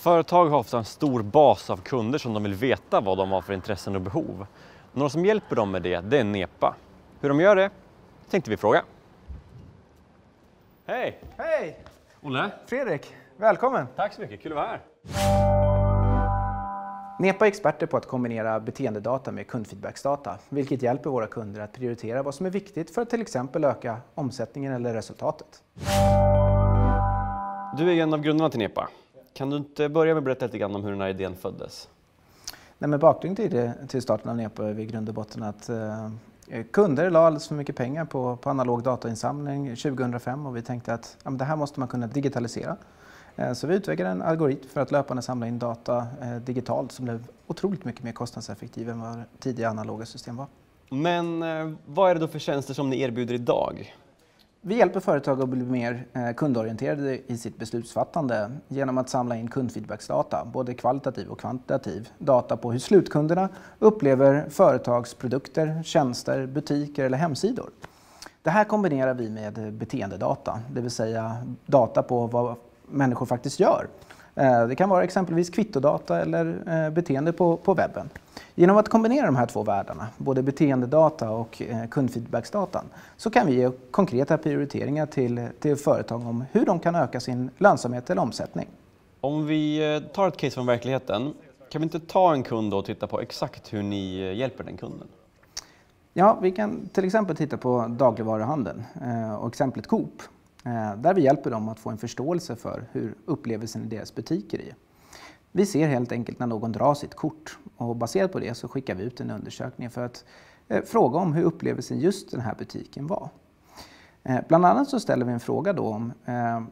Företag har ofta en stor bas av kunder som de vill veta vad de har för intressen och behov. Några som hjälper dem med det är Nepa. Hur de gör det tänkte vi fråga. Hej! Hej! Olle? Fredrik, välkommen! Tack så mycket, kul att vara här. Nepa är experter på att kombinera beteendedata med kundfeedbacksdata, vilket hjälper våra kunder att prioritera vad som är viktigt för att till exempel öka omsättningen eller resultatet. Du är en av grundarna till Nepa. Kan du inte börja med att berätta lite grann om hur den här idén föddes? Bakgrunden till starten av Nepa är i grund och botten att kunder la alldeles för mycket pengar på analog datainsamling 2005 och vi tänkte att det här måste man kunna digitalisera. Så vi utvecklade en algoritm för att löpande samla in data digitalt som blev otroligt mycket mer kostnadseffektiv än vad tidiga analoga system var. Men vad är det då för tjänster som ni erbjuder idag? Vi hjälper företag att bli mer kundorienterade i sitt beslutsfattande genom att samla in kundfeedbacksdata, både kvalitativ och kvantitativ. Data på hur slutkunderna upplever företagsprodukter, tjänster, butiker eller hemsidor. Det här kombinerar vi med beteendedata, det vill säga data på vad människor faktiskt gör. Det kan vara exempelvis kvittodata eller beteende på webben. Genom att kombinera de här två världarna, både beteendedata och kundfeedbacksdatan, så kan vi ge konkreta prioriteringar till företag om hur de kan öka sin lönsamhet eller omsättning. Om vi tar ett case från verkligheten, kan vi inte ta en kund och titta på exakt hur ni hjälper den kunden? Ja, vi kan till exempel titta på dagligvaruhandeln och exemplet Coop, där vi hjälper dem att få en förståelse för hur upplevelsen i deras butiker är. Vi ser helt enkelt när någon drar sitt kort och baserat på det så skickar vi ut en undersökning för att fråga om hur upplevelsen just den här butiken var. Bland annat så ställer vi en fråga då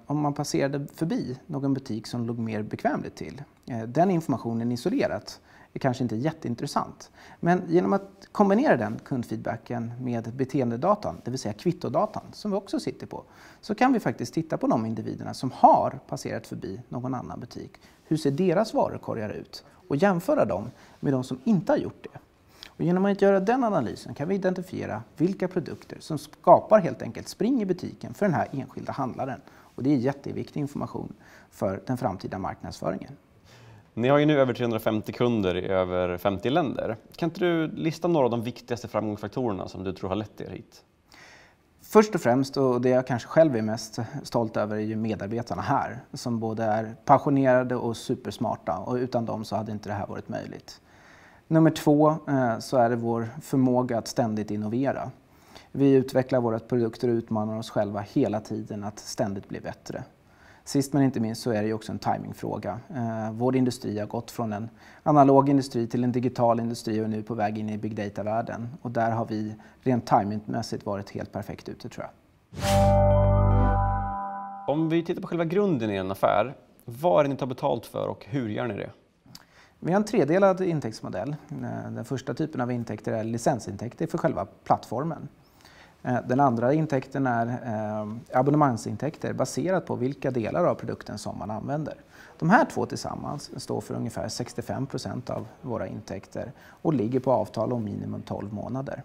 om man passerade förbi någon butik som låg mer bekvämligt till. Den informationen isolerat är kanske inte jätteintressant. Men genom att kombinera den kundfeedbacken med beteendedatan, det vill säga kvittodatan som vi också sitter på, så kan vi faktiskt titta på de individerna som har passerat förbi någon annan butik. Hur ser deras varukorgar ut? Och jämföra dem med de som inte har gjort det. Och genom att göra den analysen kan vi identifiera vilka produkter som skapar helt enkelt spring i butiken för den här enskilda handlaren. Och det är jätteviktig information för den framtida marknadsföringen. Ni har ju nu över 350 kunder i över 50 länder. Kan inte du lista några av de viktigaste framgångsfaktorerna som du tror har lett er hit? Först och främst, och det jag kanske själv är mest stolt över, är ju medarbetarna här. Som både är passionerade och supersmarta, och utan dem så hade inte det här varit möjligt. Nummer 2 så är det vår förmåga att ständigt innovera. Vi utvecklar våra produkter och utmanar oss själva hela tiden att ständigt bli bättre. Sist men inte minst så är det ju också en timingfråga. Vår industri har gått från en analog industri till en digital industri och nu på väg in i big data-världen. Och där har vi rent timingmässigt varit helt perfekt ute, tror jag. Om vi tittar på själva grunden i en affär, vad är det ni tar betalt för och hur gör ni det? Vi har en tredelad intäktsmodell. Den första typen av intäkter är licensintäkter för själva plattformen. Den andra intäkten är abonnemangsintäkter baserat på vilka delar av produkten som man använder. De här två tillsammans står för ungefär 65% av våra intäkter och ligger på avtal om minimum 12 månader.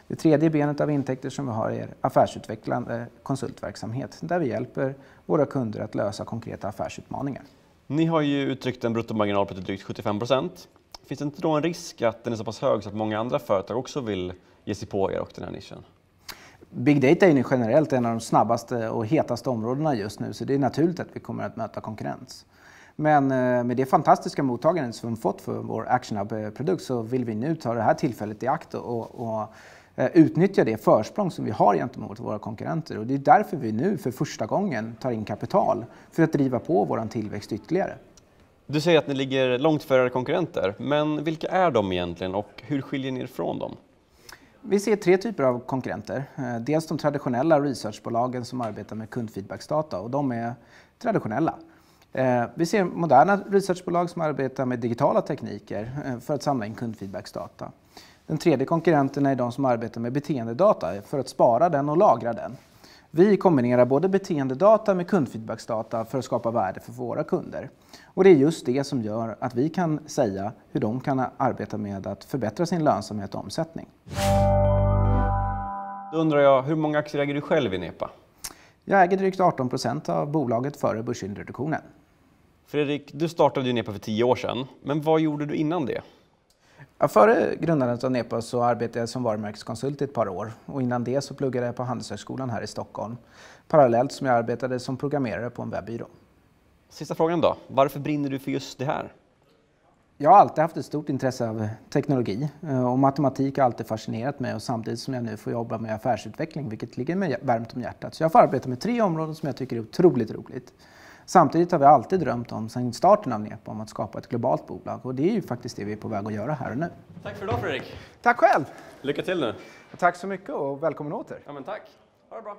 Det tredje benet av intäkter som vi har är affärsutvecklande konsultverksamhet där vi hjälper våra kunder att lösa konkreta affärsutmaningar. Ni har ju uttryckt en bruttomarginal på drygt 75%. Finns det inte då en risk att den är så pass hög så att många andra företag också vill ge sig på er och den här nischen? Big data är nu generellt en av de snabbaste och hetaste områdena just nu, så det är naturligt att vi kommer att möta konkurrens. Men med det fantastiska mottagandet som vi fått för vår ActionHub-produkt så vill vi nu ta det här tillfället i akt och utnyttja det försprång som vi har gentemot våra konkurrenter. Och det är därför vi nu för första gången tar in kapital för att driva på vår tillväxt ytterligare. Du säger att ni ligger långt före era konkurrenter, men vilka är de egentligen och hur skiljer ni er från dem? Vi ser 3 typer av konkurrenter. Dels de traditionella researchbolagen som arbetar med kundfeedbacksdata och de är traditionella. Vi ser moderna researchbolag som arbetar med digitala tekniker för att samla in kundfeedbacksdata. Den tredje konkurrenten är de som arbetar med beteendedata för att spara den och lagra den. Vi kombinerar både beteendedata med kundfeedbacksdata för att skapa värde för våra kunder. Och det är just det som gör att vi kan säga hur de kan arbeta med att förbättra sin lönsamhet och omsättning. Då undrar jag, hur många aktier äger du själv i Nepa? Jag äger drygt 18% av bolaget före börsintroduktionen. Fredrik, du startade ju NEPA för 10 år sedan, men vad gjorde du innan det? Ja, före grundandet av NEPA så arbetade jag som varumärkeskonsult i ett par år och innan det så pluggade jag på Handelshögskolan här i Stockholm. Parallellt som jag arbetade som programmerare på en webbyrå. Sista frågan då, varför brinner du för just det här? Jag har alltid haft ett stort intresse av teknologi och matematik har alltid fascinerat mig och samtidigt som jag nu får jobba med affärsutveckling, vilket ligger mig varmt om hjärtat. Så jag får arbeta med 3 områden som jag tycker är otroligt roligt. Samtidigt har vi alltid drömt om, sedan starten av NEPA, om att skapa ett globalt bolag och det är ju faktiskt det vi är på väg att göra här och nu. Tack för idag Fredrik. Tack själv! Lycka till nu. Tack så mycket och välkommen åter. Ja men tack. Ha det bra.